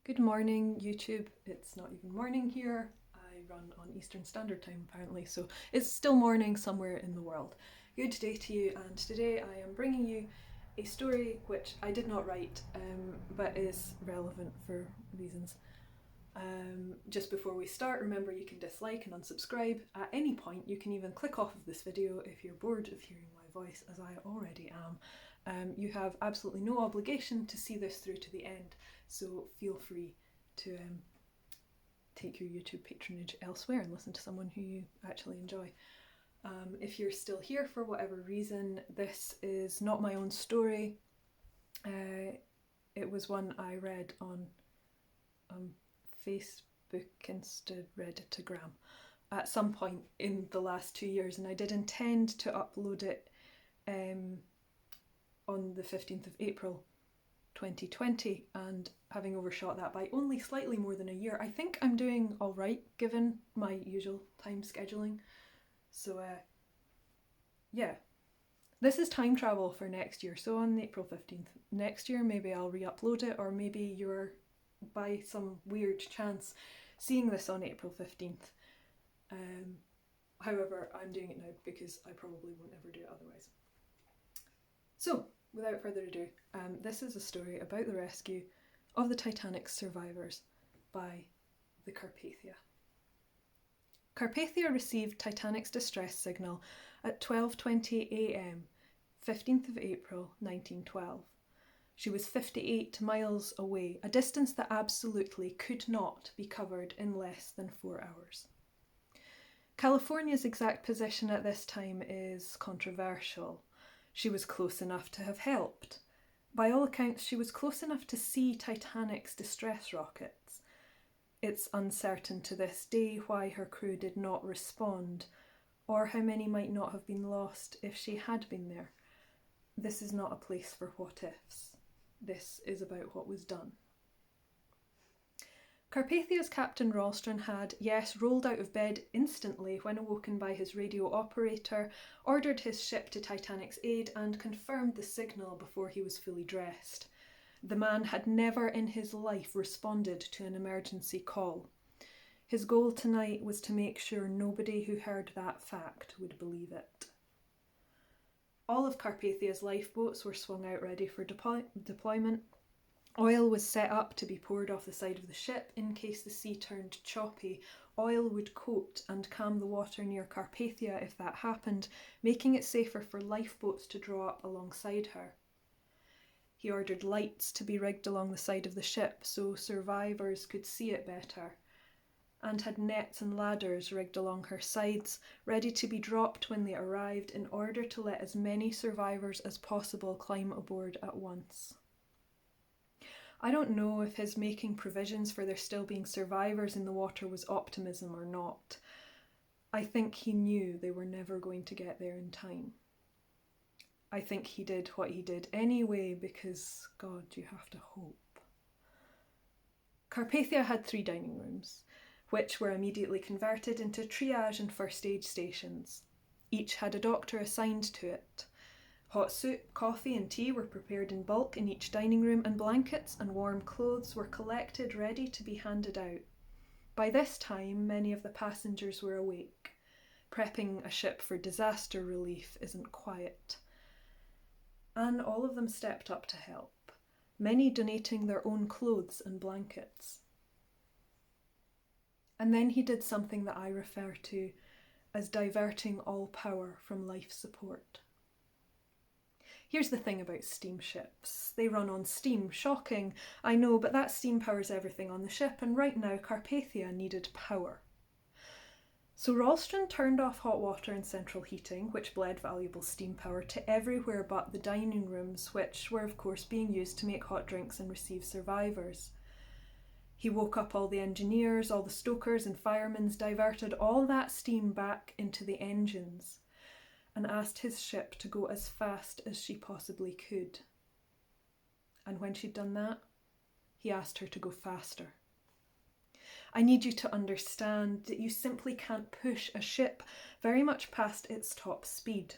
Good morning, YouTube. It's not even morning here. I run on Eastern Standard Time apparently, so it's still morning somewhere in the world. Good day to you, and today I am bringing you a story which I did not write, but is relevant for reasons. Just before we start, remember you can dislike and unsubscribe at any point. You can even click off of this video if you're bored of hearing my voice, as I already am. You have absolutely no obligation to see this through to the end, so feel free to take your YouTube patronage elsewhere and listen to someone who you actually enjoy. If you're still here for whatever reason, this is not my own story. It was one I read on Facebook instead Redditagram at some point in the last 2 years, and I did intend to upload it on the 15th of April 2020, and having overshot that by only slightly more than a year, I think I'm doing alright given my usual time scheduling. So yeah, this is time travel for next year, so on April 15th next year maybe I'll re-upload it, or maybe you're by some weird chance seeing this on April 15th. However, I'm doing it now because I probably won't ever do it otherwise. So, without further ado, this is a story about the rescue of the Titanic's survivors by the Carpathia. Carpathia received Titanic's distress signal at 12:20 a.m, 15th of April 1912. She was 58 miles away, a distance that absolutely could not be covered in less than 4 hours. California's exact position at this time is controversial. She was close enough to have helped. By all accounts, she was close enough to see Titanic's distress rockets. It's uncertain to this day why her crew did not respond, or how many might not have been lost if she had been there. This is not a place for what-ifs. This is about what was done. Carpathia's Captain Ralston had, yes, rolled out of bed instantly when awoken by his radio operator, ordered his ship to Titanic's aid, and confirmed the signal before he was fully dressed. The man had never in his life responded to an emergency call. His goal tonight was to make sure nobody who heard that fact would believe it. All of Carpathia's lifeboats were swung out ready for deployment. Oil was set up to be poured off the side of the ship in case the sea turned choppy. Oil would coat and calm the water near Carpathia if that happened, making it safer for lifeboats to draw up alongside her. He ordered lights to be rigged along the side of the ship so survivors could see it better, and had nets and ladders rigged along her sides, ready to be dropped when they arrived in order to let as many survivors as possible climb aboard at once. I don't know if his making provisions for there still being survivors in the water was optimism or not. I think he knew they were never going to get there in time. I think he did what he did anyway because, God, you have to hope. Carpathia had 3 dining rooms, which were immediately converted into triage and first aid stations. Each had a doctor assigned to it. Hot soup, coffee and tea were prepared in bulk in each dining room, and blankets and warm clothes were collected ready to be handed out. By this time, many of the passengers were awake. Prepping a ship for disaster relief isn't quiet. And all of them stepped up to help, many donating their own clothes and blankets. And then he did something that I refer to as diverting all power from life support. Here's the thing about steamships. They run on steam. Shocking, I know, but that steam powers everything on the ship, and right now Carpathia needed power. So Ralston turned off hot water and central heating, which bled valuable steam power to everywhere but the dining rooms, which were of course being used to make hot drinks and receive survivors. He woke up all the engineers, all the stokers and firemen, diverted all that steam back into the engines, and asked his ship to go as fast as she possibly could. And when she'd done that, he asked her to go faster. I need you to understand that you simply can't push a ship very much past its top speed.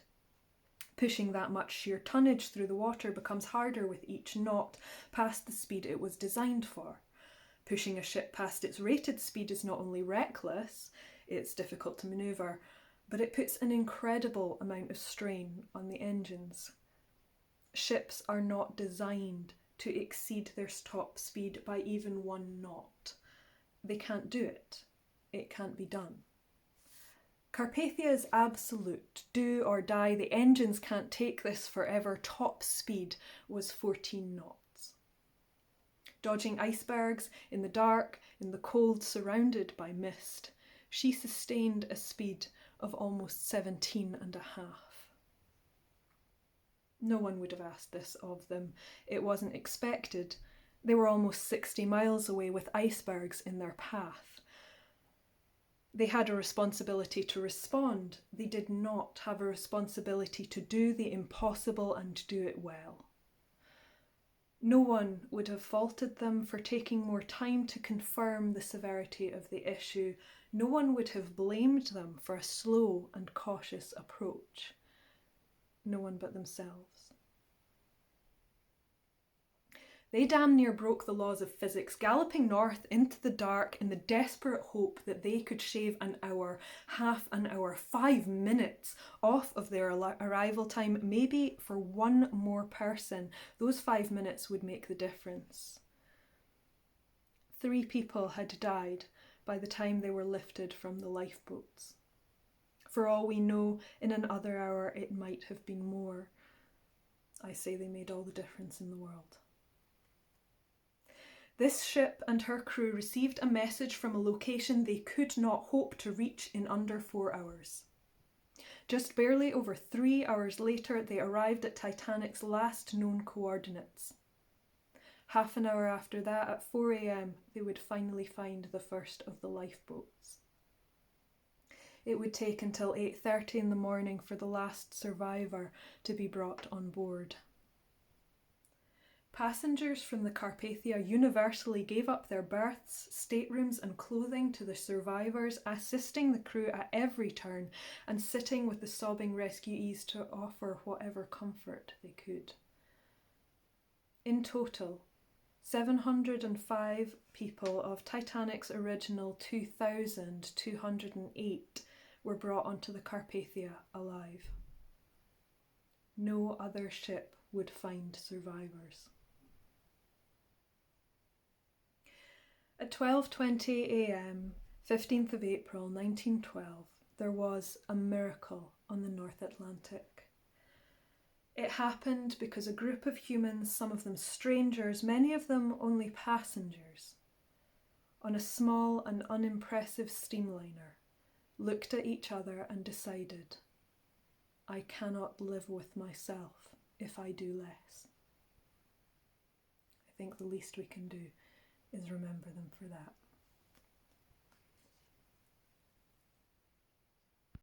Pushing that much sheer tonnage through the water becomes harder with each knot past the speed it was designed for. Pushing a ship past its rated speed is not only reckless, it's difficult to manoeuvre, but it puts an incredible amount of strain on the engines. Ships are not designed to exceed their top speed by even 1 knot. They can't do it. It can't be done. Carpathia is absolute. Do or die. The engines can't take this forever. Top speed was 14 knots. Dodging icebergs in the dark, in the cold, surrounded by mist, she sustained a speed of almost 17 and a half. No one would have asked this of them. It wasn't expected. They were almost 60 miles away with icebergs in their path. They had a responsibility to respond. They did not have a responsibility to do the impossible and do it well. No one would have faulted them for taking more time to confirm the severity of the issue. No one would have blamed them for a slow and cautious approach. No one but themselves. They damn near broke the laws of physics, galloping north into the dark in the desperate hope that they could shave an hour, half an hour, 5 minutes off of their arrival time, maybe for one more person. Those 5 minutes would make the difference. 3 people had died by the time they were lifted from the lifeboats. For all we know, in another hour it might have been more. I say they made all the difference in the world. This ship and her crew received a message from a location they could not hope to reach in under 4 hours. Just barely over 3 hours later, they arrived at Titanic's last known coordinates. Half an hour after that, at 4 a.m, they would finally find the first of the lifeboats. It would take until 8:30 in the morning for the last survivor to be brought on board. Passengers from the Carpathia universally gave up their berths, staterooms and clothing to the survivors, assisting the crew at every turn and sitting with the sobbing rescuees to offer whatever comfort they could. In total, 705 people of Titanic's original 2,208 were brought onto the Carpathia alive. No other ship would find survivors. At 12:20 a.m, 15th of April 1912, there was a miracle on the North Atlantic. It happened because a group of humans, some of them strangers, many of them only passengers, on a small and unimpressive steamliner, looked at each other and decided, I cannot live with myself if I do less. I think the least we can do is remember them for that.